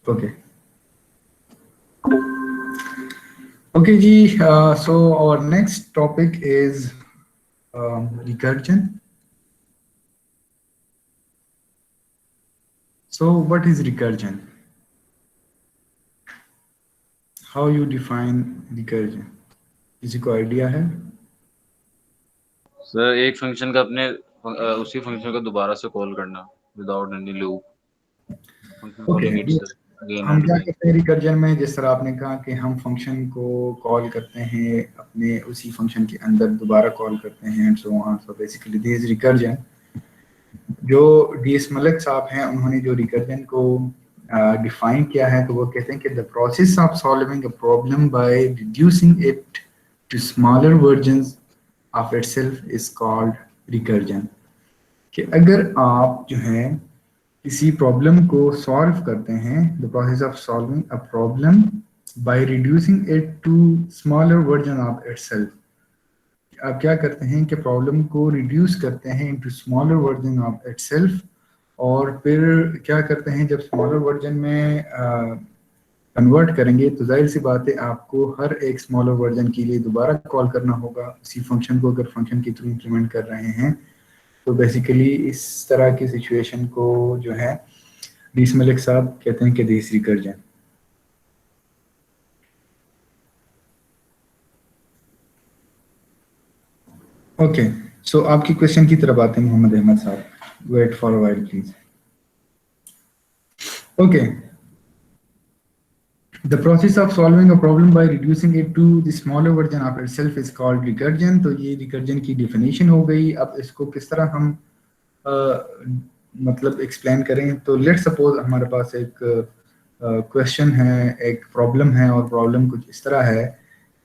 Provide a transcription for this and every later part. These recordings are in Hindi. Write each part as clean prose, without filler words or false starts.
Okay. Okay, Ji. So our next topic is recursion. So what is recursion? How you define recursion? किसी को आइडिया है? सर एक फंक्शन का अपने उसी फंक्शन को दोबारा से कॉल करना without any loop, function okay, calling itself again हम एंड क्या अगेन। करते हैं रिकर्जन में, जिस तरह आपने कहा कि हम फंक्शन को कॉल करते हैं, अपने उसी फंक्शन के अंदर दोबारा कॉल करते हैं and so on. So basically this recursion. जो डीएस मलिक साहब हैं, उन्होंने जो रिकर्जन को डिफाइन किया है, तो वो कहते हैं कि the process of solving a problem by reducing it to smaller versions of itself is called recursion. कि अगर आप जो है किसी प्रॉब्लम को सॉल्व करते हैं, the process of solving a problem by reducing it to smaller version of itself, आप क्या करते हैं कि प्रॉब्लम को रिड्यूस करते हैं into smaller version of itself, और फिर क्या करते हैं जब स्मॉलर वर्जन में कन्वर्ट करेंगे, तो जाहिर सी बात है आपको हर एक स्मॉलर वर्जन के लिए दोबारा कॉल करना होगा उसी फंक्शन को, अगर फंक्शन के थ्रू इंप्लीमेंट कर रहे हैं। तो बेसिकली इस तरह की सिचुएशन को जो है डीस मलिक साहब कहते हैं कि दिस रिकर्जन। ओके, सो आपकी क्वेश्चन की तरफ आते हैं मोहम्मद अहमद साहब, wait for a while please. Okay, the process of solving a problem by reducing it to the smaller version of itself is called recursion। तो ये recursion की definition हो गई। अब इसको किस तरह हम मतलब एक्सप्लेन करें, तो लेट सपोज हमारे पास एक क्वेश्चन है, एक प्रॉब्लम है, और प्रॉब्लम कुछ इस तरह है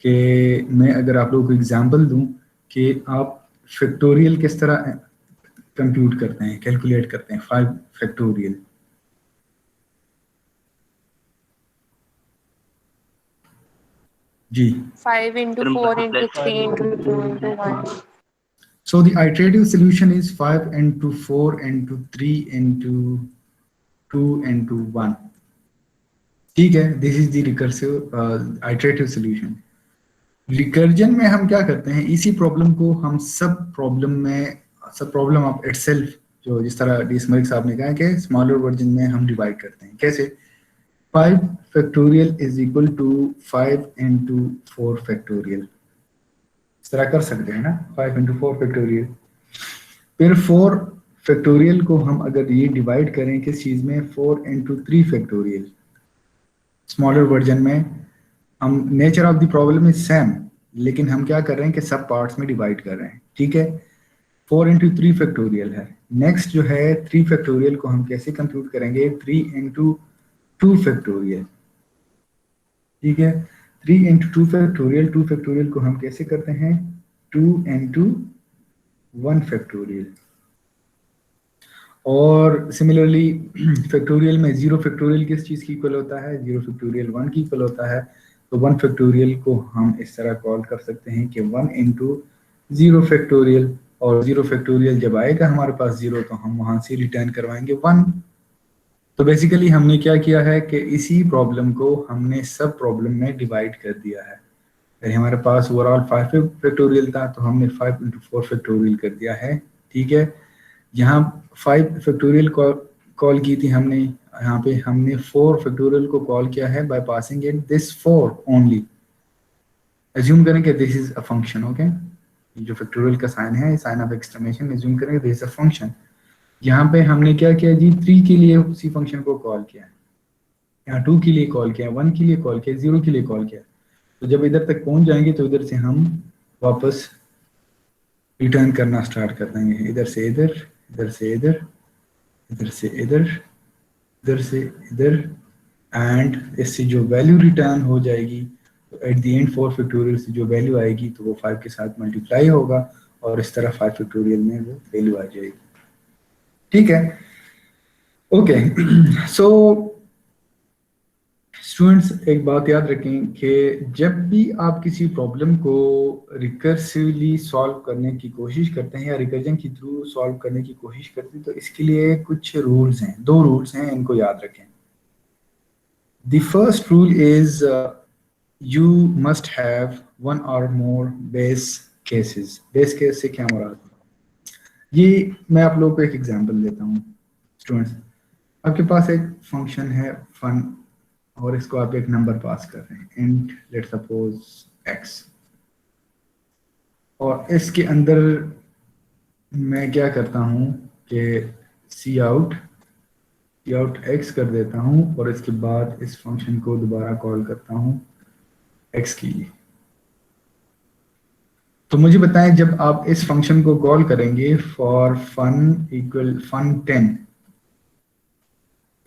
कि मैं अगर आप लोगों को एग्जांपल दूं कि आप फैक्टोरियल किस तरह कंप्यूट करते हैं, कैलकुलेट करते हैं 5 factorial. Ji, 5 into 4 into 3 into 2 into 1. so the iterative solution is 5 into 4 into 3 into 2 into 1। ठीक है, this is the recursive iterative solution. Recursion में हम क्या करते हैं, इसी प्रॉब्लम को हम सब प्रॉब्लम ऑफ इटसेल्फ, जो जिस तरह डी स्मरिक साहब ने कहा कि स्मॉलर वर्जन में हम डिवाइड करते हैं। कैसे? 5 factorial is equal to 5 into 4 factorial, इस तरह कर सकते हैं ना, 5 into 4 फैक्टोरियल। फिर 4 फैक्टोरियल को हम अगर ये डिवाइड करें किस चीज़ में, 4 into 3 फैक्टोरियल, स्मॉलर वर्जन में हम nature of the problem is same, लेकिन हम क्या कर रहे हैं कि सब पार्ट्स में डिवाइड कर रहे हैं। ठीक है, 4 into 3 फैक्टोरियल है। नेक्स्ट जो है 3 फैक्टोरियल को हम कैसे कंप्यूट करेंगे, 3 into 2 फैक्टोरियल। ठीक है, 3 into 2 फैक्टोरियल, 2 फैक्टोरियल को हम कैसे करते हैं, 2 into 1 फैक्टोरियल। और सिमिलरली फैक्टोरियल में 0 फैक्टोरियल किस चीज़ की इक्वल होता है, 0 फैक्टोरियल 1 की इक्वल होता है। तो 1 फैक्टोरियल को हम इस तरह कॉल कर सकते हैं कि 1 into 0 फैक्टोरियल, और 0 फैक्टोरियल जब आएगा हमारे पास 0, तो हम वहाँ से रिटर्न करवाएंगे 1। तो बेसिकली हमने क्या किया है कि इसी प्रॉब्लम को हमने सब प्रॉब्लम में डिवाइड कर दिया है। अगर हमारे पास ओवरऑल 5 फैक्टोरियल था, तो हमने 5 into 4 फैक्टोरियल कर दिया है। ठीक है, यहाँ 5 फैक्टोरियल कॉल की थी हमने, यहाँ पे हमने 4 फैक्टोरियल को कॉल किया है by passing in this 4 only. Assume करें कि this is a function. Okay, जो फैक्टोरियल का साइन है, साइन ऑफ एक्सक्लेमेशन, एज्यूम करें दिस इज अ फंक्शन। यहाँ पे हमने क्या किया जी, 3 के लिए उसी फंक्शन को कॉल किया, यहाँ 2 के लिए कॉल किया, 1 के लिए कॉल किया, 0 के लिए कॉल किया। तो जब इधर तक पहुंच जाएंगे तो इधर से हम वापस रिटर्न करना स्टार्ट कर देंगे, इधर से इधर, इधर से इधर, इधर से इधर, इधर से इधर, एंड इससे जो वैल्यू रिटर्न हो जाएगी, तो एट द एंड 4 फैक्टोरियल से जो वैल्यू आएगी, तो वो 5 के साथ मल्टीप्लाई होगा, और इस तरह 5 फैक्टोरियल में वो वैल्यू आ जाएगी। ठीक है, ओके। सो स्टूडेंट्स, एक बात याद रखें कि जब भी आप किसी प्रॉब्लम को रिकर्सिवली सॉल्व करने की कोशिश करते हैं या रिकर्जन के थ्रू सॉल्व करने की कोशिश करते हैं, तो इसके लिए कुछ रूल्स हैं, 2 रूल्स हैं, इनको याद रखें। The first rule is you must have one or more base cases. Base case से क्या मुराद? ये मैं आप लोगों को एक एग्जांपल देता हूँ स्टूडेंट्स। आपके पास एक फंक्शन है फन और इसको आप एक नंबर पास कर रहे हैं इंट लेट्स सपोज x, और इसके अंदर मैं क्या करता हूँ कि सी आउट x कर देता हूँ और इसके बाद इस फंक्शन को दोबारा कॉल करता हूँ x के लिए। तो मुझे बताएं जब आप इस फंक्शन को कॉल करेंगे फॉर फन इक्वल फन 10,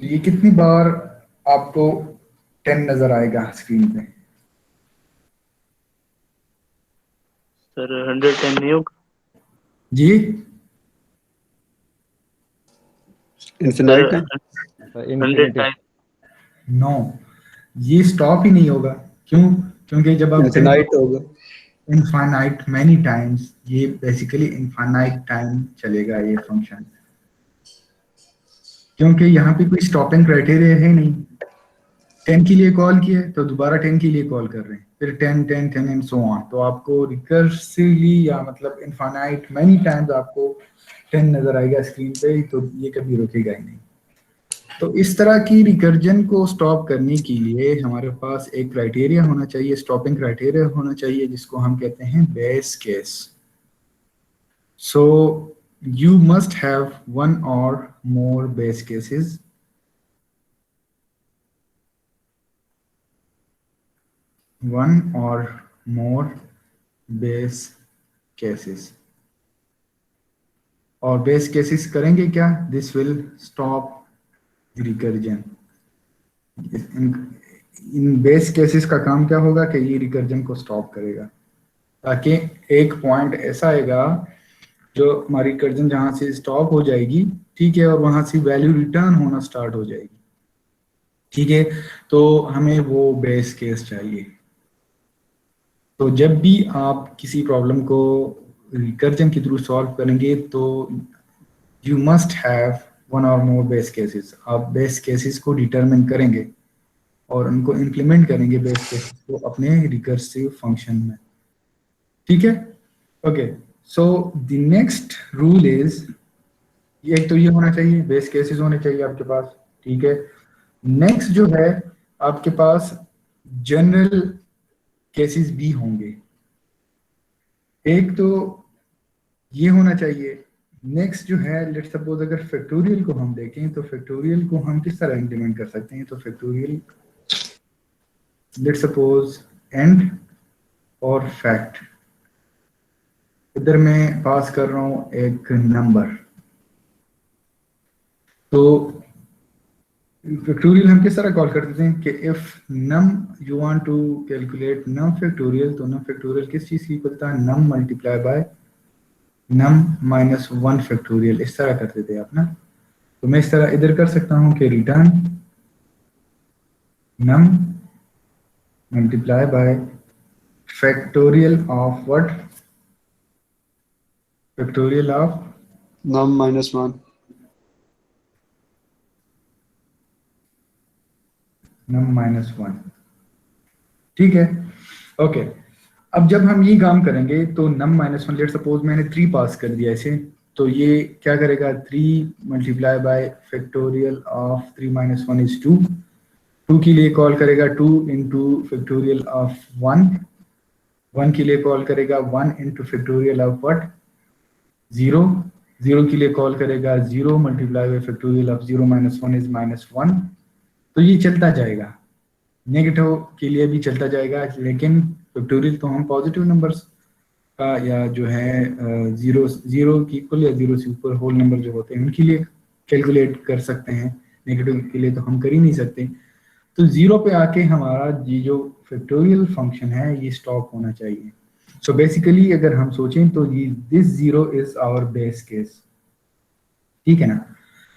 तो ये कितनी बार आपको 10 नजर आएगा स्क्रीन पे? सर 110 नहीं होगा जी इन्फिनाइट है। 100 टाइम। नो, ये स्टॉप ही नहीं होगा। क्यों? क्योंकि जब आप इन्फिनाइट होगा। इनफाइनाइट मैनी टाइम्स, ये बेसिकली इनफाइनाइट टाइम चलेगा ये फंक्शन, क्योंकि यहाँ पे कोई स्टॉपिंग क्राइटेरिया है नहीं। 10 के लिए कॉल किए तो दोबारा 10 के लिए कॉल कर रहे हैं, फिर 10 10 10 एंड सो ऑन। तो आपको रिकर्सिवली या मतलब इनफाइनाइट मैनी टाइम्स आपको 10 नजर आएगा स्क्रीन पे, तो ये कभी रुकेगा ही नहीं। तो इस तरह की रिकर्जन को स्टॉप करने के लिए हमारे पास एक क्राइटेरिया होना चाहिए, स्टॉपिंग क्राइटेरिया होना चाहिए, जिसको हम कहते हैं base case. So you must have one or more base cases. One or more base cases. और बेस केसेस करेंगे क्या? This will stop recursion. In base cases का काम क्या होगा कि ये रिकर्जन को स्टॉप करेगा, ताकि एक पॉइंट ऐसा आएगा जो हमारी रिकर्जन जहां से स्टॉप हो जाएगी, ठीक है, और वहां से वैल्यू रिटर्न होना स्टार्ट हो जाएगी, ठीक है। तो हमें वो बेस केस चाहिए। तो जब भी आप किसी प्रॉब्लम को रिकर्जन के थ्रू सॉल्व करेंगे तो यू मस्ट हैव वन और मोर बेस केसेस। आप बेस केसेस को डिटरमिन करेंगे और उनको इम्प्लीमेंट करेंगे बेस केसेस को अपने रिकर्सिव फंक्शन में, ठीक है। Okay, so the next rule is, एक तो ये होना चाहिए, बेस केसेस होने चाहिए आपके पास, ठीक है। नेक्स्ट जो है आपके पास जनरल केसेस भी होंगे। एक तो ये होना चाहिए। नेक्स्ट जो है, लेट्स सपोज अगर फैक्टोरियल को हम देखें तो फैक्टोरियल को हम किस तरह इंप्लीमेंट कर सकते हैं? तो फैक्टोरियल लेट्स सपोज एंड और फैक्ट, इधर मैं पास कर रहा हूं एक नंबर। तो फैक्टोरियल हम किस तरह कॉल कर देते हैं कि if num you want to calculate num factorial, तो नम फैक्टोरियल किस चीज की इक्वल था? Num multiply by num minus 1 factorial. इस तरह कर देते हैं आप ना। तो मैं इस तरह इधर कर सकता हूं कि return num multiply by factorial of what? Factorial of num minus 1। Num minus 1, ठीक है। ओके, अब जब हम ये काम करेंगे तो नम माइनस 1, लेट सपोज मैंने 3 पास कर दिया इसे, तो ये क्या करेगा? 3 multiply by factorial of 3 minus 1 is 2। 2 के लिए कॉल करेगा 2 इंटू फैक्टोरियल ऑफ 1। 1 के लिए कॉल करेगा 1 इंटू फैक्टोरियल ऑफ व्हाट? 0। 0 के लिए कॉल करेगा 0 multiply by factorial of 0 minus 1 is minus 1। तो ये चलता जाएगा, नेगेटिव के लिए भी चलता जाएगा, लेकिन फैक्टोरियल तो हम पॉजिटिव नंबर्स का या जो है जीरो की इक्वल या 0 से ऊपर होल नंबर जो होते हैं उनके लिए कैलकुलेट कर सकते हैं, नेगेटिव के लिए तो हम कर ही नहीं सकते। तो 0 पे आके हमारा ये जो फैक्टोरियल फंक्शन है ये स्टॉप होना चाहिए। सो बेसिकली अगर हम सोचें तो ये this 0 is our base case, ठीक है ना।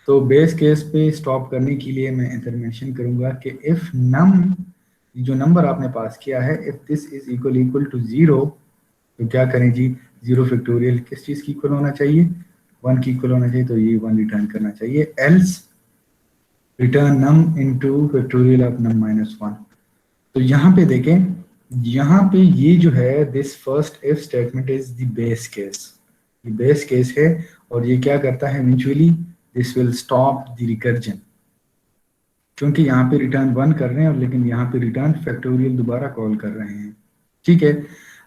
तो बेस केस पे स्टॉप करने के लिए मैं इधर मेंशन करूंगा कि इफ नम, जो नंबर आपने पास किया है, if this is equal to 0, तो क्या करें जी? 0 फैक्टोरियल किस चीज की इक्वल होना चाहिए? 1 की इक्वल होना चाहिए, तो ये 1 रिटर्न करना चाहिए। Else return num into factorial of num minus 1। तो यहाँ पे देखें, यहाँ पे ये जो है this first if statement is the base case, ये बेस केस है और ये क्या करता है eventually this will stop the recursion, क्योंकि यहाँ पे रिटर्न 1 कर रहे हैं और लेकिन यहाँ पे रिटर्न फैक्टोरियल दोबारा कॉल कर रहे हैं। ठीक है,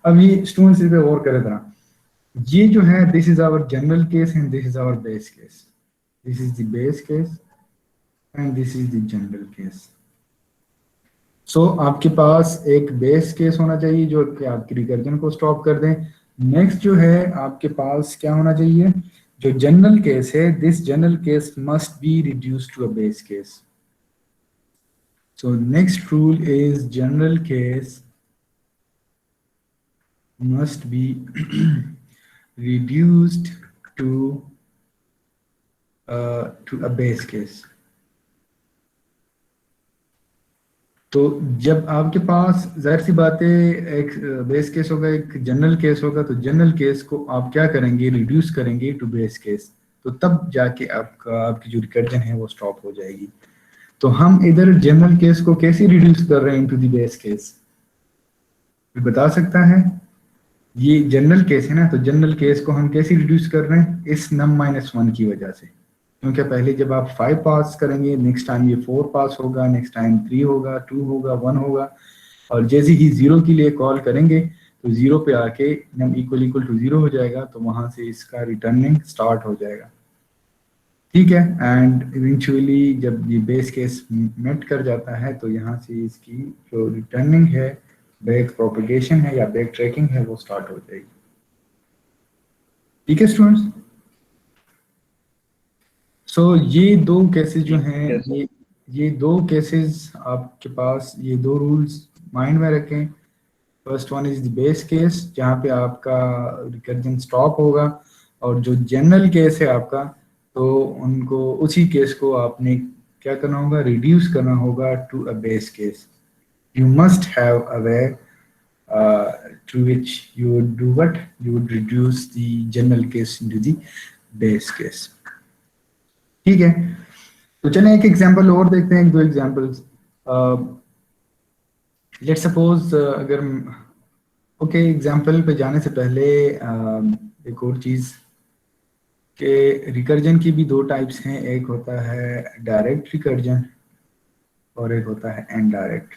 अब ये स्टूडेंट्स इस पे और करे तरह, ये जो है this is our general case and this is our base case, this is the base case and this is the general case. So आपके पास एक बेस केस होना चाहिए जो कि आपकी रिकर्जन को स्टॉप कर दें। नेक्स्ट जो है आपके पास क्या होना चाहिए, जो जनरल केस है, this general case must be reduced to a base case. So next rule is general case must be reduced to a base case. तो जब आपके पास जाहिर सी बात है एक बेस केस होगा एक जनरल केस होगा, तो जनरल केस को आप क्या करेंगे, रिड्यूस करेंगे टू बेस केस, तो तब जाके आपकी जो रिकर्जन है वो स्टॉप हो जाएगी। तो हम इधर जनरल केस को कैसे रिड्यूस कर रहे हैं इनटू द बेस केस, बता सकता है? ये जनरल केस है ना, तो जनरल केस को हम कैसे रिड्यूस कर रहे हैं, इस num माइनस 1 की वजह से, क्योंकि पहले जब आप 5 पास करेंगे नेक्स्ट टाइम ये 4 पास होगा, नेक्स्ट टाइम 3 होगा, 2 होगा, 1 होगा, और जैसे ही 0 के लिए कॉल करेंगे तो 0 पे आके num इक्वल टू 0 हो जाएगा, तो वहां से इसका रिटर्निंग स्टार्ट हो जाएगा। ठीक है, एंड इवेंचुअली जब ये बेस केस मेट कर जाता है तो यहाँ से इसकी जो रिटर्निंग है, बैक प्रोपगेशन है या बैक ट्रैकिंग है, वो स्टार्ट हो जाएगी। ठीक है स्टूडेंट्स, सो ये दो केसेस जो हैं, ये दो केसेस आपके पास, ये दो रूल्स माइंड में रखें। First one is the base case जहाँ पे आपका रिकर्जन स्टॉप होगा, और जो जनरल केस है आपका, तो उनको उसी केस को आपने क्या करना होगा, रिड्यूस करना होगा to a base case. You must have a way to which you would do what? You would reduce the general case into the base case. ठीक है, तो चलें एक एग्जांपल और देखते हैं, एक दो एग्जांपल्स। लेट्स सपोज अगर ओके एग्जांपल पे जाने से पहले एक और चीज कि रिकर्जन की भी दो टाइप्स हैं, एक होता है डायरेक्ट रिकर्जन और एक होता है इनडायरेक्ट।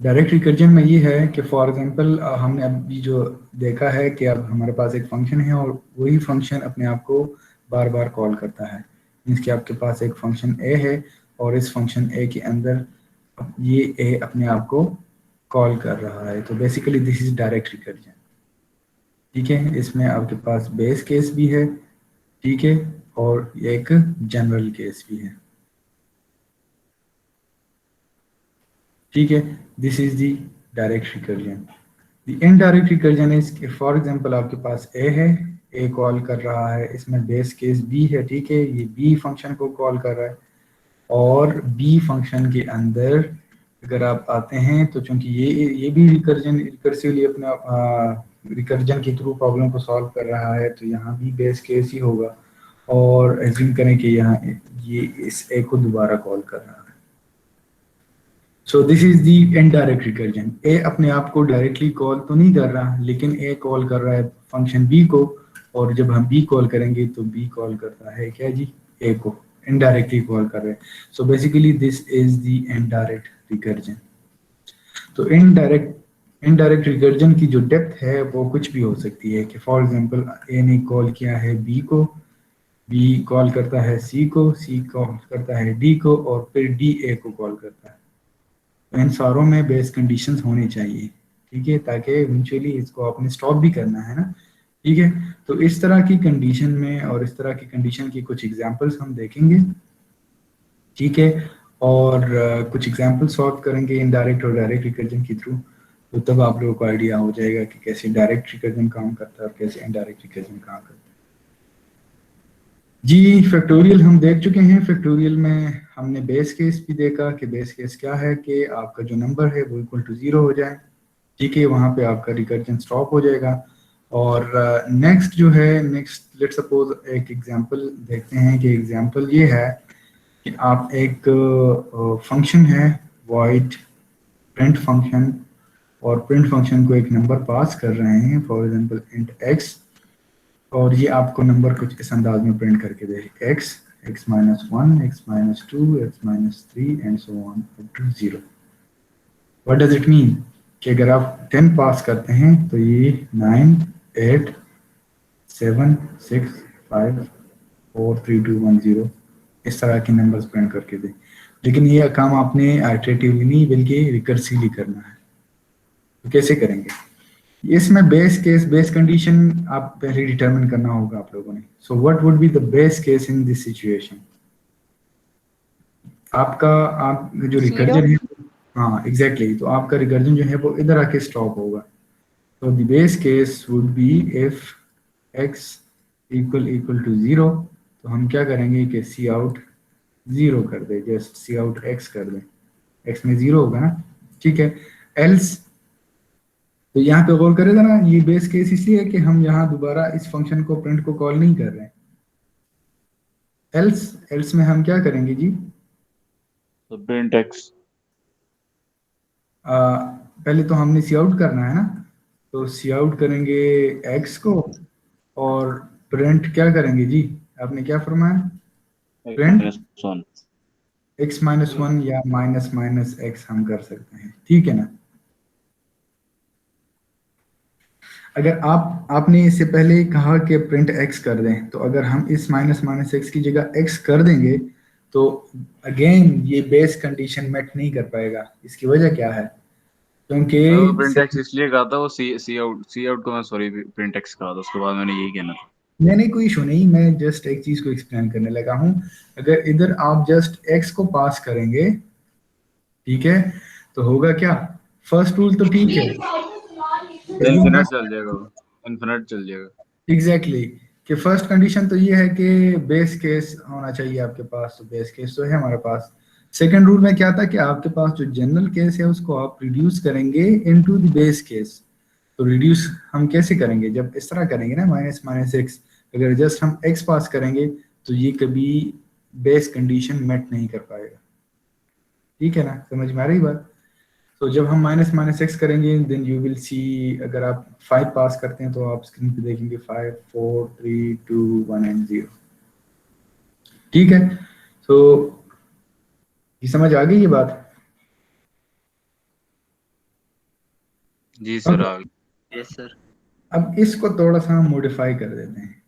डायरेक्ट रिकर्जन में ये है कि फॉर एग्जांपल हमने अभी जो देखा है कि अब हमारे पास एक फंक्शन है और वही फंक्शन अपने आप को बार बार कॉल करता है। मीन्स कि आपके पास एक फंक्शन ए है और इस फंक्शन ए के अंदर ये ए अपने आप को कॉल कर रहा है, तो basically this is direct recursion. ठीक है, इसमें आपके पास बेस केस भी है, ठीक है, और एक जनरल केस भी है। ठीक है, this is the direct recursion. The indirect recursion is कि फॉर एग्जांपल आपके पास ए है, ए कॉल कर रहा है, इसमें बेस केस बी है, ठीक है, ये बी फंक्शन को कॉल कर रहा है, और बी फंक्शन के अंदर अगर आप आते हैं तो चूंकि ये भी रिकर्सिवली अपना रिकर्जन के थ्रू प्रॉब्लम को सॉल्व कर रहा है, तो यहाँ भी बेस केस ही होगा, और एज्यूम करें कि यहाँ ये इस ए को दोबारा कॉल कर रहा है। So this is the indirect recursion. ए अपने आप को डायरेक्टली कॉल तो नहीं कर रहा, लेकिन ए कॉल कर रहा है फंक्शन बी को, और जब हम बी कॉल करेंगे तो बी कॉल करता है क्या जी, ए को, इनडायरेक्टली कॉल कर रहे हैं। So basically this is the indirect recursion. तो इनडायरेक्ट रिकर्जन की जो डेप्थ है वो कुछ भी हो सकती है कि फॉर एग्जांपल ए ने कॉल किया है बी को, बी कॉल करता है सी को, सी कॉल करता है डी को, और फिर डी ए को कॉल करता है। तो इन सारों में बेस कंडीशंस होनी चाहिए, ठीक है, ताकि इवेंचुअली इसको आपने स्टॉप भी करना है ना। ठीक है, तो इस तरह की कंडीशन में और इस तरह की कंडीशन की कुछ एग्जांपल्स हम देखेंगे, ठीक है, और कुछ एग्जांपल सॉल्व करेंगे इनडायरेक्ट और डायरेक्ट रिकर्जन के थ्रू, तो तब आप लोगों को आइडिया हो जाएगा कि कैसे डायरेक्ट रिकर्जन काम करता है और कैसे इनडायरेक्ट रिकर्जन काम करता है। जी, फैक्टोरियल हम देख चुके हैं। फैक्टोरियल में हमने बेस केस भी देखा कि बेस केस क्या है कि आपका जो नंबर है वो इक्वल टू 0 हो जाए, ठीक है, वहाँ पे आपका रिकर्जन स्टॉप हो जाएगा, और नेक्स्ट जो है, नेक्स्ट लेट्स सपोज एक एग्जांपल देखते हैं कि एग्जांपल ये है कि आप एक फंक्शन है void print फंक्शन, और प्रिंट फंक्शन को एक नंबर पास कर रहे हैं, फॉर एग्जांपल int x, और ये आपको नंबर कुछ इस अंदाज में प्रिंट करके दे x, x minus 1, x minus 2, x minus 3 and so on up to 0. What does it mean? कि अगर आप 10 पास करते हैं तो ये 9, 8, 7, 6, 5, 4, 3, 2, 1, 0 इस तरह के नंबर्स प्रिंट करके दें। लेकिन ये काम आपने आइटरेटिवली नहीं बल्कि रिकर्सिवली करना है। तो कैसे करेंगे? इसमें बेस केस, बेस कंडीशन आप पहले डिटरमिन करना होगा आप लोगों ने। So what would be the base case in this situation? आपका आप जो रिकर्जन है, हाँ एग्जैक्टली, तो आपका रिकर्जन जो है वो इधर आके स्टॉप होगा। तो the base case would be if x equal to 0, तो हम क्या करेंगे कि सी आउट 0 कर दे, जस्ट सी आउट x कर दे, x में 0 होगा ना, ठीक है। एल्स, तो यहाँ पे गौर करेगा ना, ये बेस केस इसलिए है कि हम यहाँ दोबारा इस फंक्शन को प्रिंट को कॉल नहीं कर रहे हैं। एल्स में हम क्या करेंगे जी? तो प्रिंट x, पहले तो हमने सी आउट करना है ना, तो सी आउट करेंगे x को, और प्रिंट क्या करेंगे जी? आपने क्या फरमाया? प्रिंट x माइनस 1 या माइनस माइनस x हम कर सकते हैं, ठीक है ना। अगर आपने इससे पहले कहा कि प्रिंट x कर दें, तो अगर हम इस माइनस माइनस x की जगह x कर देंगे तो अगेन ये बेस कंडीशन मेट नहीं कर पाएगा। इसकी वजह क्या है? क्योंकि प्रिंट x इसलिए कहा था वो सी आउट को मैं सॉरी प्रिंट x कहा था, उसके बाद मैंने यही कहना था। मैंने कोई इशू नहीं, मैं जस्ट एक चीज को एक्सप्लेन करने लगा हूं। अगर इधर आप जस्ट x को पास करेंगे, ठीक है, तो होगा क्या? फर्स्ट रूल तो ठीक है, इनफिनिट चल जाएगा, इनफिनिट चल जाएगा। एग्जैक्टली कि फर्स्ट कंडीशन तो ये है कि बेस केस होना चाहिए आपके पास, तो बेस केस तो है हमारे पास। सेकंड रूल में क्या था कि आपके पास जो जनरल केस है उसको आप रिड्यूस करेंगे इनटू द बेस केस। तो रिड्यूस हम कैसे करेंगे? जब इस तरह करेंगे ना, माइनस माइनस एक्स, अगर जस्ट हम x पास करेंगे तो ये कभी बेस कंडीशन मेट नहीं कर पाएगा, ठीक है ना, समझ में आ रही बात? तो जब हम माइनस माइनस एक्स करेंगे देन यू विल सी, अगर आप 5 पास करते हैं तो आप स्क्रीन पे देखेंगे 5, 4, 3, 2, 1 एंड 0, ठीक है। तो ये समझ आ गई ये बात? जी सर आ गई। Yes sir. अब इसको थोड़ा सा हम मॉडिफाई कर देते हैं।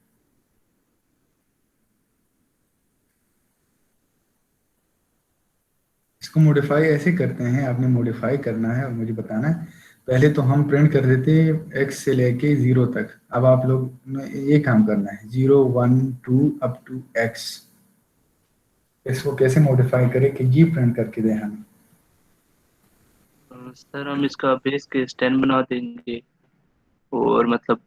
इसको मॉडिफाई ऐसे करते हैं, आपने मॉडिफाई करना है और मुझे बताना है। पहले तो हम प्रिंट कर देते x से लेके 0 तक, अब आप लोग ने ये काम करना है 0, 1, 2 अप टू x। इसको कैसे मॉडिफाई करें कि ये प्रिंट करके दें हमें? सर हम इसका बेस केस 10 बना देंगे और मतलब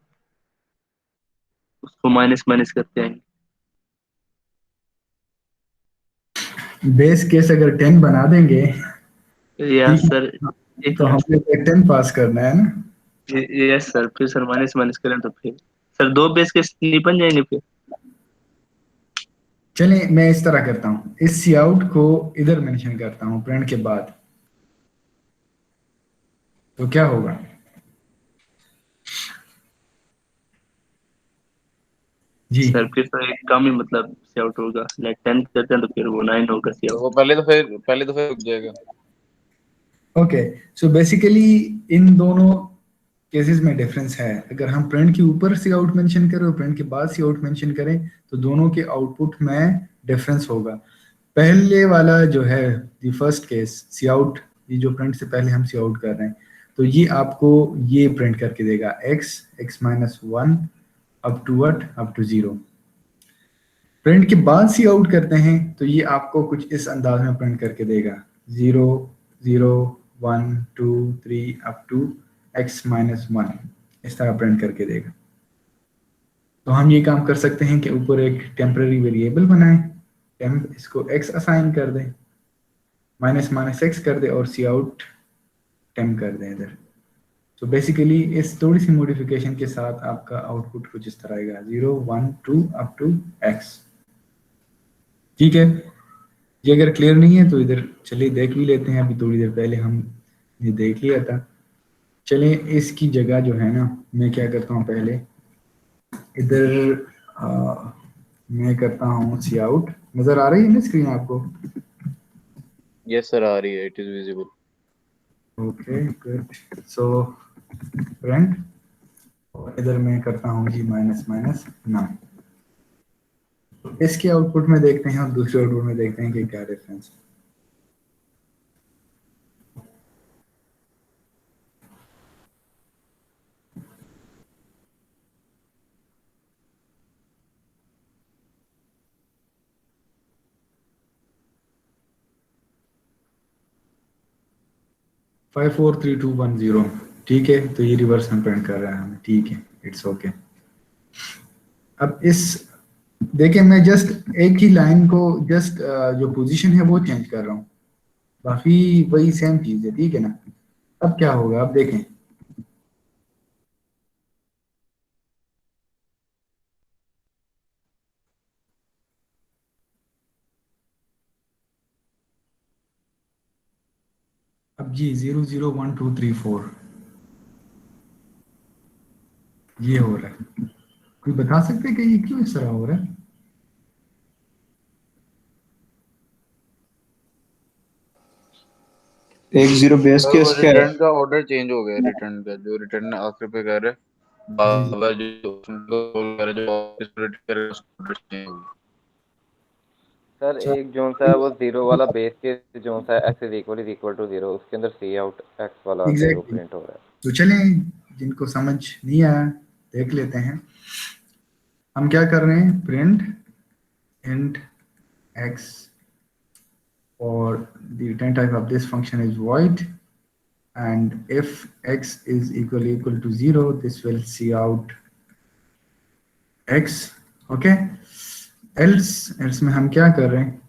उसको माइनस माइनस करते हैं। बेस केस अगर 10 बना देंगे, या ठीक सर है, एक तो हमें 10 पास करना है ना। यस सर, फिर सर माइनस माइनस करें तो फिर सर दो बेस केस नहीं बन जाएंगे फिर? चलिए मैं इस तरह करता हूँ, इस सी आउट को इधर मेंशन करता हूँ प्रिंट के बाद, तो क्या होगा? जी सर फिर तो एक कम ही मतलब से आउट होगा, लाइक 10 करते हैं तो फिर वो 9 होगा सी तो आउट। वो पहले तो फिर रुक जाएगा। ओके, सो बेसिकली इन दोनों केसेस में डिफरेंस है। अगर हम प्रिंट के ऊपर सी आउट मेंशन करें और प्रिंट के बाद सी आउट मेंशन करें तो दोनों के आउटपुट में डिफरेंस होगा। पहले वाला जो है the first case see out, ये जो प्रिंट से पहले हम सी आउट कर रहे हैं, तो ये आपको ये प्रिंट करके देगा x minus 1 up to what, up to 0। Print के बाद सी आउट करते हैं तो ये आपको कुछ इस अंदाज में प्रिंट करके देगा 0, 0, 1, 2, 3 अप टू x माइनस 1, इस तरह प्रिंट करके देगा। तो हम ये काम कर सकते हैं कि ऊपर एक टेम्पररी वेरिएबल बनाएं, टेम्प, इसको x असाइन कर दें, माइनस माइनस x कर दे और सी आउट टेम्प कर दें इधर। तो बेसिकली इस थोड़ी सी मॉडिफिकेशन के साथ आपका आउटपुट कुछ इस तरह आएगा 0 1 2 अप टू x। ठीक है, ये अगर क्लियर नहीं है तो इधर चलिए देख भी लेते हैं, अभी थोड़ी देर पहले हम ये देख लिया था। चलें इसकी जगह जो है ना, मैं क्या करता हूँ पहले इधर मैं करता हूँ सी आउट। नजर आ रही है ना स्क्रीन आपको? यस सर, आ रही है, it is visible. Okay good. So print, और इधर मैं करता हूँ जी माइनस माइनस 9। इसके आउटपुट में देखते हैं और दूसरे आउटपुट में देखते हैं कि क्या डिफरेंस है। Five four three two one zero. ठीक है, तो ये रिवर्स हम प्रिंट कर रहे हैं हमें। ठीक है, इट्स ओके। अब इस देखिए, मैं जस्ट एक ही लाइन को जस्ट जो पोजीशन है वो चेंज कर रहा हूँ, बाकी वही सेम चीज है। ठीक है ना? अब क्या होगा, अब देखें। अब जी 0 0 1 2 3 4 ये हो रहा है। कोई बता सकते हैं कि ये क्यों इस तरह हो रहा है? एक जीरो बेस सर वो केस क्या है? रिटर्न का ऑर्डर चेंज हो गया, रिटर्न का जो रिटर्न आखिर पे कह रहे जी बाबा जो कॉल कर रहे, जो वापस रिटर्न कर रहे उसका ऑर्डर चेंज हो गया। सर अच्छा, एक जोन सा है वो जीरो वाला बेस के जोन सा है x इज इक्वल टू 0, उसके अंदर सी आउट x वाला जीरो एग्जैक्टली। प्रिंट हो रहा है। तो चलें, जिनको समझ नहीं आया देख लेते हैं। हम क्या कर रहे हैं, print int x, or the return type of this function is void, and if x is equal to 0, this will see out x. okay, else में हम क्या कर रहे हैं,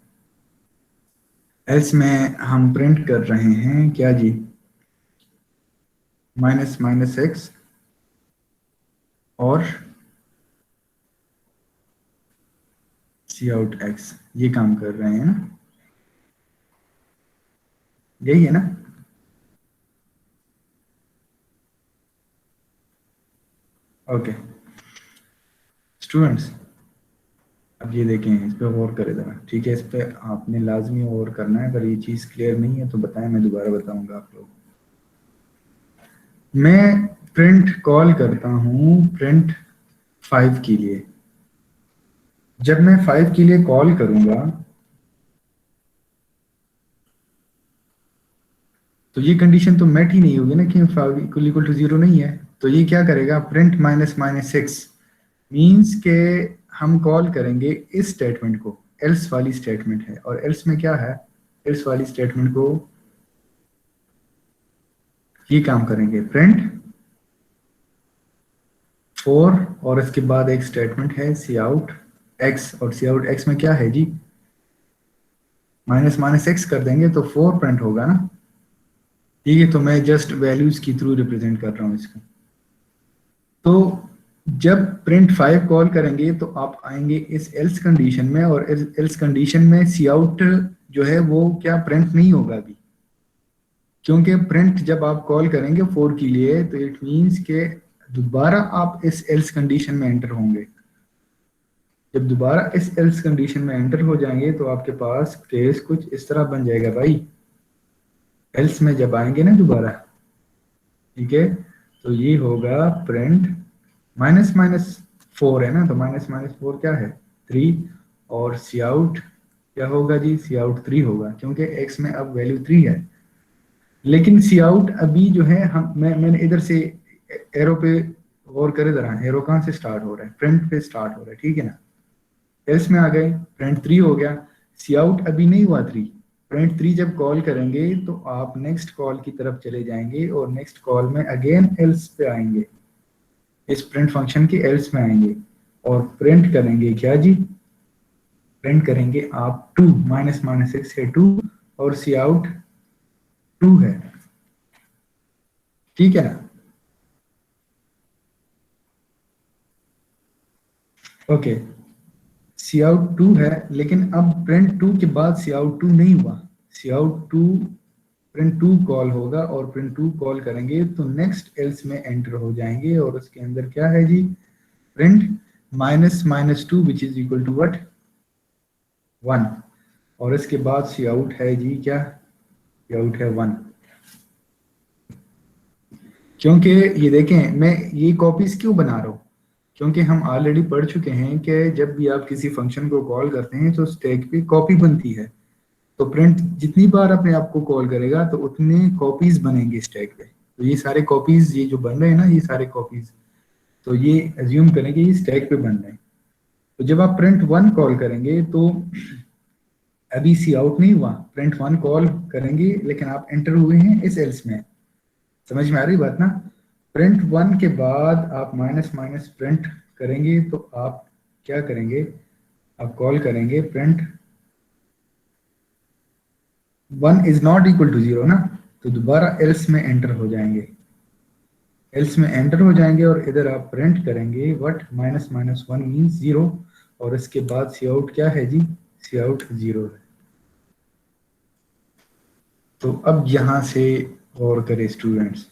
else में हम प्रिंट कर रहे हैं क्या जी, माइनस माइनस एक्स और सी आउट एक्स, ये काम कर रहे हैं ना, यही है ना? ओके स्टूडेंट्स, अब ये देखें, इस पे गौर करें ज़रा। ठीक है, इस पे आपने लाजमी गौर करना है। अगर ये चीज़ क्लियर नहीं है तो बताएं, मैं दोबारा बताऊंगा आप लोग। मैं प्रिंट कॉल करता हूँ प्रिंट 5 के लिए। जब मैं 5 के लिए कॉल करूंगा तो ये कंडीशन तो मेट ही नहीं होगी ना कि 5 इक्वल टू 0 नहीं है। तो ये क्या करेगा, प्रिंट माइनस माइनस 6 मीन्स के हम कॉल करेंगे इस स्टेटमेंट को, एल्स वाली स्टेटमेंट है। और एल्स में क्या है, एल्स वाली स्टेटमेंट को ये काम करेंगे, प्रिंट 4 और इसके बाद एक स्टेटमेंट है सी आउट एक्स, और सी आउट एक्स में क्या है जी, माइनस माइनस एक्स कर देंगे तो 4 प्रिंट होगा ना। ठीक है, तो मैं जस्ट वैल्यूज के थ्रू रिप्रेजेंट कर रहा हूँ इसको। तो जब प्रिंट 5 कॉल करेंगे तो आप आएंगे इस एल्स कंडीशन में, और एल्स कंडीशन में सी आउट जो है वो क्या प्रिंट नहीं होगा अभी, क्योंकि प्रिंट जब आप कॉल करेंगे 4 के लिए तो इट मींस के दोबारा आप इस एल्स कंडीशन में एंटर होंगे। जब दोबारा इस एल्स कंडीशन में एंटर हो जाएंगे तो आपके पास केस कुछ इस तरह बन जाएगा भाई, एल्स में जब आएंगे ना दोबारा। ठीक है, तो ये होगा प्रिंट माइनस माइनस 4 है ना, तो माइनस माइनस 4 क्या है, 3, और सी आउट क्या होगा जी, सी आउट 3 होगा, क्योंकि एक्स में अब वैल्यू 3 है। लेकिन सी आउट अभी जो है हम मैंने इधर से एरो पे गौर करे जरा, एरो कहाँ से स्टार्ट हो रहा है, प्रिंट पे स्टार्ट हो रहा है। ठीक है ना, एल्स में आ गए, प्रिंट 3 हो गया, सी आउट अभी नहीं हुआ 3। प्रिंट 3 जब कॉल करेंगे तो आप नेक्स्ट कॉल की तरफ चले जाएंगे और नेक्स्ट कॉल में अगेन एल्स पे आएंगे, इस प्रिंट फंक्शन के एल्स में आएंगे और प्रिंट करेंगे क्या जी, प्रिंट करेंगे आप 2, माइनस माइनस 6 है 2 और सी आउट 2 है। ठीक है ना, ओके, सी आउट 2 है, लेकिन अब प्रिंट 2 के बाद सी आउट 2 नहीं हुआ। सी आउट 2 प्रिंट 2 कॉल होगा और प्रिंट 2 कॉल करेंगे तो नेक्स्ट एल्स में एंटर हो जाएंगे और उसके अंदर क्या है जी, print --2 which is equal to what, 1। और इसके बाद सी आउट है जी क्या, सी आउट है 1। क्योंकि ये देखें, मैं ये कॉपीज क्यों बना रहा हूँ, क्योंकि हम ऑलरेडी पढ़ चुके हैं कि जब भी आप किसी फंक्शन को कॉल करते हैं तो स्टैक पे कॉपी बनती है। तो प्रिंट जितनी बार अपने आप को कॉल करेगा तो उतने कॉपीज बनेंगे स्टैक पे। तो ये सारे कॉपीज, ये जो बन रहे हैं ना, ये सारे कॉपीज, तो ये एज्यूम करें कि ये स्टैक पे बन रहे हैं। तो जब आप प्रिंट 1 कॉल करेंगे तो अभी सी आउट नहीं हुआ, प्रिंट 1 कॉल करेंगे लेकिन आप एंटर हुए हैं इस एल्स में। समझ में आ रही बात ना? प्रिंट 1 के बाद आप माइनस प्रिंट करेंगे तो आप क्या करेंगे, आप कॉल करेंगे print 1 is not equal to 0 ना, तो दोबारा एल्स में एंटर हो जाएंगे, एल्स में एंटर हो जाएंगे और इधर आप प्रिंट करेंगे व्हाट, -1 मींस 0 और इसके बाद सी आउट क्या है जी, सी आउट 0 है। तो अब यहां से गौर करें स्टूडेंट्स,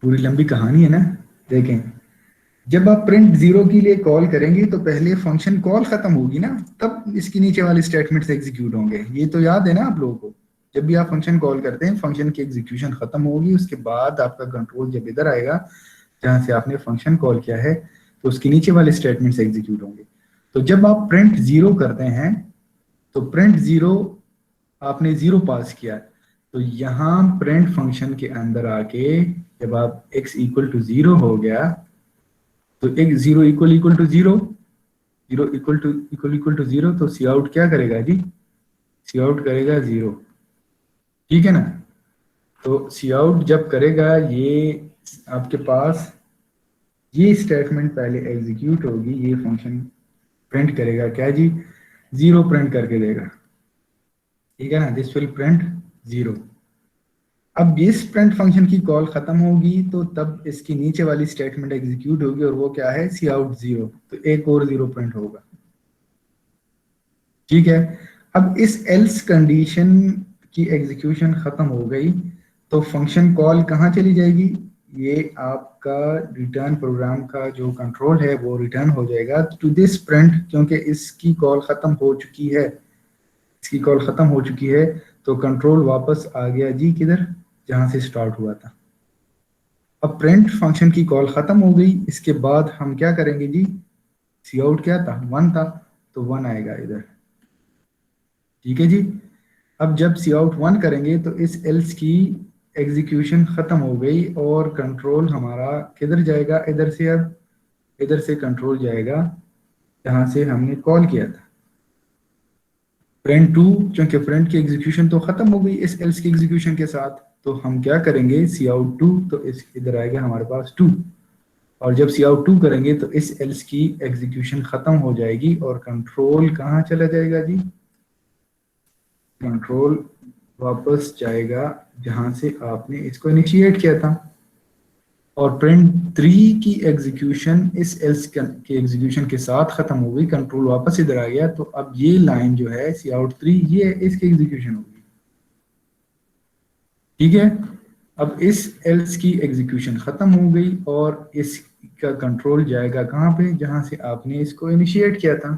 पूरी लंबी कहानी है ना। देखें, जब आप प्रिंट 0 के लिए कॉल करेंगे तो पहले फंक्शन कॉल खत्म होगी ना, तब इसकी नीचे वाले स्टेटमेंट्स एग्जीक्यूट होंगे। ये तो याद है ना आप लोगों को, जब भी आप फंक्शन कॉल करते हैं फंक्शन की एग्जीक्यूशन खत्म होगी, उसके बाद आपका कंट्रोल जब इधर आएगा जहां से आपने फंक्शन कॉल किया है तो उसके नीचे वाले स्टेटमेंट्स एग्जीक्यूट होंगे। तो जब आप प्रिंट 0 करते हैं तो प्रिंट 0 आपने 0 पास किया, तो यहाँ प्रिंट फंक्शन के अंदर आके जब आप x इक्वल टू 0 हो गया तो एक 0 इक्वल टू 0, 0 इक्वल टू 0, तो सी आउट क्या करेगा जी, सी आउट करेगा 0, ठीक है ना। तो सी आउट जब करेगा, ये आपके पास ये स्टेटमेंट पहले एग्जीक्यूट होगी, ये फंक्शन प्रिंट करेगा क्या जी, 0 प्रिंट करके देगा, ठीक है ना, दिस विल प्रिंट 0। अब इस प्रिंट फंक्शन की कॉल खत्म होगी तो तब इसकी नीचे वाली स्टेटमेंट एग्जीक्यूट होगी और वो क्या है, सी आउट 0, तो एक और 0 प्रिंट होगा, ठीक है। अब इस एल्स कंडीशन की एग्जीक्यूशन खत्म हो गई तो फंक्शन कॉल कहाँ चली जाएगी, ये आपका रिटर्न प्रोग्राम का जो कंट्रोल है वो रिटर्न हो जाएगा टू दिस प्रिंट, क्योंकि इसकी कॉल खत्म हो चुकी है, इसकी कॉल खत्म हो चुकी है तो कंट्रोल वापस आ गया जी किधर, जहां से स्टार्ट हुआ था। अब प्रिंट फंक्शन की कॉल खत्म हो गई, इसके बाद हम क्या करेंगे जी, सी आउट क्या था, 1 था, तो 1 आएगा इधर, ठीक है जी। अब जब सी आउट 1 करेंगे तो इस एल्स की एग्जीक्यूशन खत्म हो गई और कंट्रोल हमारा किधर जाएगा, इधर से, अब इधर से कंट्रोल जाएगा जहां से हमने कॉल किया था प्रिंट 2, क्योंकि प्रिंट की एग्जीक्यूशन तो खत्म हो गई इस एल्स की एग्जीक्यूशन के साथ, तो हम क्या करेंगे, सी आउट 2, तो इस इधर आएगा हमारे पास 2, और जब सी आउट 2 करेंगे तो इस एल्स की एग्जीक्यूशन खत्म हो जाएगी और कंट्रोल कहाँ चला जाएगा जी, कंट्रोल वापस जाएगा जहां से आपने इसको इनिशिएट किया था। और प्रिंट 3 की एग्जीक्यूशन इस एल्स के एग्जीक्यूशन के साथ खत्म हो गई, कंट्रोल वापस इधर आ गया, तो अब ये लाइन जो है सी आउट 3, ये इसकी एग्जीक्यूशन होगी, ठीक है। अब इस एल्स की एग्जीक्यूशन खत्म हो गई और इसका कंट्रोल जाएगा कहाँ पे, जहां से आपने इसको इनिशिएट किया था।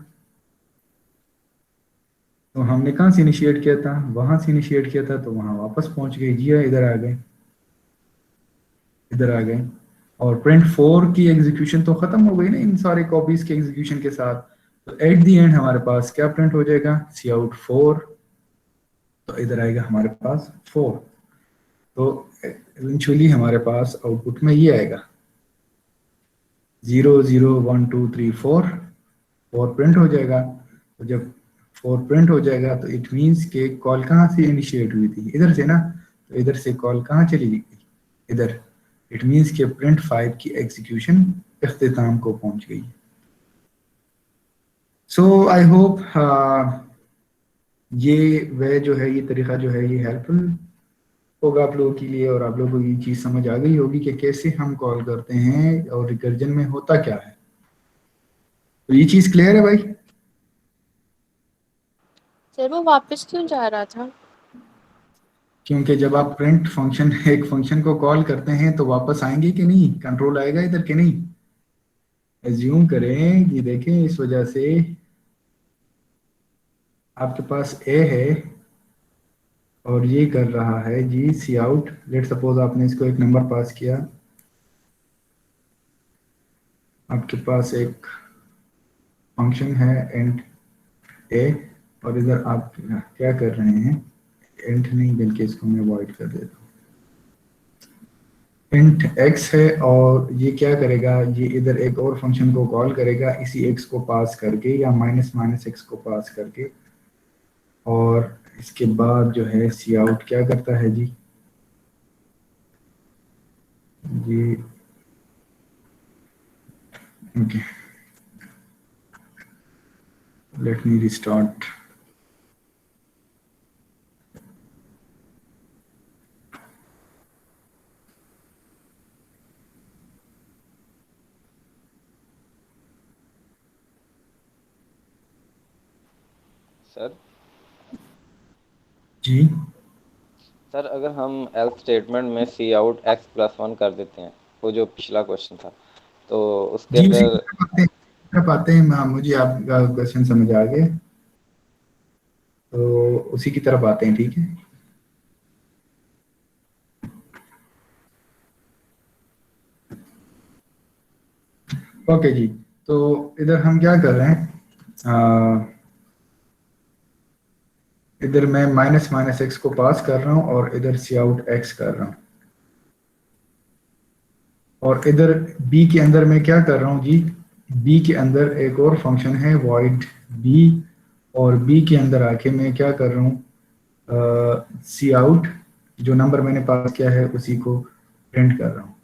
तो हमने कहाँ से इनिशिएट किया था, वहां से इनिशिएट किया था, तो वहां वापस पहुंच गए जी, इधर आ गए, इधर आ गए। और प्रिंट 4 की एग्जीक्यूशन तो खत्म हो गई ना इन सारे कॉपीज के एग्जीक्यूशन के साथ, तो एट दी एंड हमारे पास क्या प्रिंट हो जाएगा, सी आउट 4, तो इधर आएगा हमारे पास 4, तो इवेंचुअली हमारे पास आउटपुट में ये आएगा 0 0 1 2 3 4, 4 प्रिंट हो जाएगा। तो जब 4 प्रिंट हो जाएगा तो इट मीन्स के कॉल कहाँ से इनिशिएट हुई थी, इधर से ना, तो इधर से कॉल कहाँ चली गई, इधर, इट मीन्स के प्रिंट 5 की एग्जीक्यूशन इख्तिताम को पहुंच गई। सो आई होप ये वह जो है, ये तरीका जो है ये हेल्पफुल होगा आप लोगों के लिए, और आप लोगों को ये चीज़ समझ आ गई होगी कि कैसे हम कॉल करते हैं और रिकर्जन में होता क्या है। तो ये चीज़ क्लियर है भाई? सर वो वापस क्यों जा रहा था? क्योंकि जब आप प्रिंट फंक्शन एक फंक्शन को कॉल करते हैं तो वापस आएंगे कि नहीं, कंट्रोल आएगा इधर कि नहीं। एज्यूम करें ये देखें, इस वजह से आपके पास ए है और ये कर रहा है जी सी आउट। लेट सपोज आपने इसको एक नंबर पास किया, आपके पास एक फंक्शन है इंट ए, और इधर आप क्या कर रहे हैं, इंट नहीं बल्कि इसको मैं अवॉइड कर देता हूँ, इंट x है, और ये क्या करेगा, ये इधर एक और फंक्शन को कॉल करेगा इसी x को पास करके या माइनस माइनस x को पास करके, और इसके बाद जो है सी आउट क्या करता है जी okay, let me restart. Sir ji sir अगर हम एल्स स्टेटमेंट में सी आउट एक्स प्लस 1 कर देते हैं, वो जो पिछला क्वेश्चन था, तो उसके जी उसी अंदर की तरफ आते हैं। मुझे आपका क्वेश्चन समझ आ गया, तो उसी की तरफ आते हैं, ठीक है। ओके जी, तो इधर हम क्या कर रहे हैं, इधर मैं माइनस माइनस एक्स को पास कर रहा हूँ और इधर सी आउट एक्स कर रहा हूँ, और इधर बी के अंदर मैं क्या कर रहा हूँ जी, बी के अंदर एक और फंक्शन है वॉइड बी, और बी के अंदर आके मैं क्या कर रहा हूँ, सी आउट जो नंबर मैंने पास किया है उसी को प्रिंट कर रहा हूँ,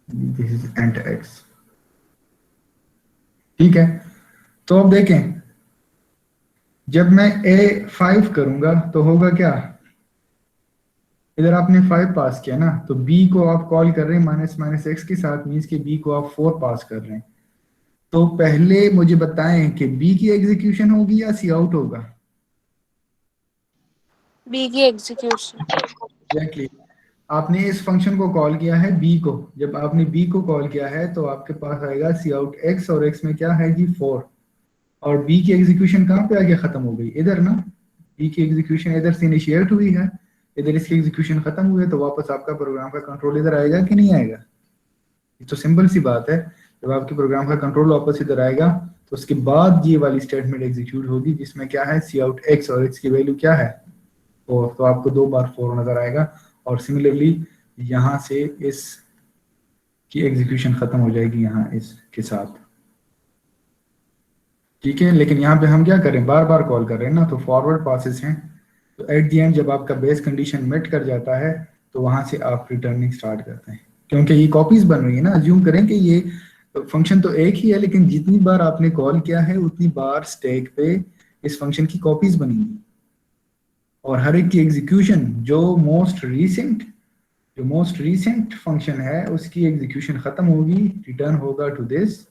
दिस इज एंट एक्स, ठीक है। तो अब देखें, जब मैं A5 करूंगा तो होगा क्या, इधर आपने 5 पास किया ना, तो B को आप कॉल कर रहे हैं माइनस माइनस एक्स के साथ, मीन्स के B को आप 4 पास कर रहे हैं। तो पहले मुझे बताएं कि B की एग्जीक्यूशन होगी या सी आउट होगा। बी की एग्जीक्यूशन। एग्जैक्टली, आपने इस फंक्शन को कॉल किया है B को, जब आपने B को कॉल किया है तो आपके पास आएगा सी आउट एक्स, और एक्स में क्या है जी 4, और बी की एग्जीक्यूशन कहाँ पे आगे खत्म हो गई, इधर ना। बी की एग्जीक्यूशन इधर से इनिशिएट हुई है, इधर इसकी एग्जीक्यूशन खत्म हुई है, तो वापस आपका प्रोग्राम का कंट्रोल इधर आएगा कि नहीं आएगा। ये तो सिंपल सी बात है, जब आपके प्रोग्राम का कंट्रोल वापस इधर आएगा तो उसके बाद ये वाली स्टेटमेंट एग्जीक्यूट होगी जिसमें क्या है सी आउट एक्स, और एक्स की वैल्यू क्या है 4, तो आपको 2 बार 4 नजर आएगा, और सिमिलरली यहाँ से इस की एग्जीक्यूशन खत्म हो जाएगी यहाँ इसके साथ, ठीक है। लेकिन यहाँ पे हम क्या कर रहे हैं, बार बार कॉल कर रहे हैं ना, तो फॉरवर्ड पासेस हैं, तो एट दी एंड जब आपका बेस कंडीशन मेट कर जाता है तो वहां से आप रिटर्निंग स्टार्ट करते हैं, क्योंकि ये कॉपीज बन रही है ना। अज्यूम करें कि ये फंक्शन तो एक ही है, लेकिन जितनी बार आपने कॉल किया है उतनी बार स्टैक पे इस फंक्शन की कॉपीज बनेंगी, और हर एक की एग्जीक्यूशन जो मोस्ट रीसेंट फंक्शन है उसकी एग्जीक्यूशन खत्म होगी, रिटर्न होगा टू दिस,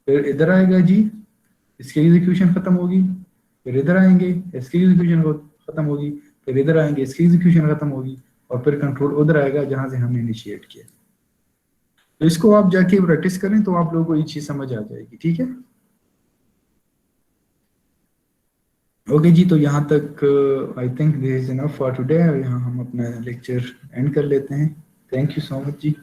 फिर इधर आएगा जी, इसकी एग्जीक्यूशन खत्म होगी, फिर इधर आएंगे, इसकी एग्जीक्यूशन खत्म होगी, फिर इधर आएंगे, इसकी एग्जीक्यूशन खत्म होगी, और फिर कंट्रोल उधर आएगा जहां से हमने इनिशिएट किया। तो इसको आप जाके प्रैक्टिस करें तो आप लोगों को ये चीज समझ आ जाएगी, ठीक है। ओके जी, तो यहाँ तक I think this is enough for today, यहाँ हम अपना लेक्चर एंड कर लेते हैं। Thank you so much ji.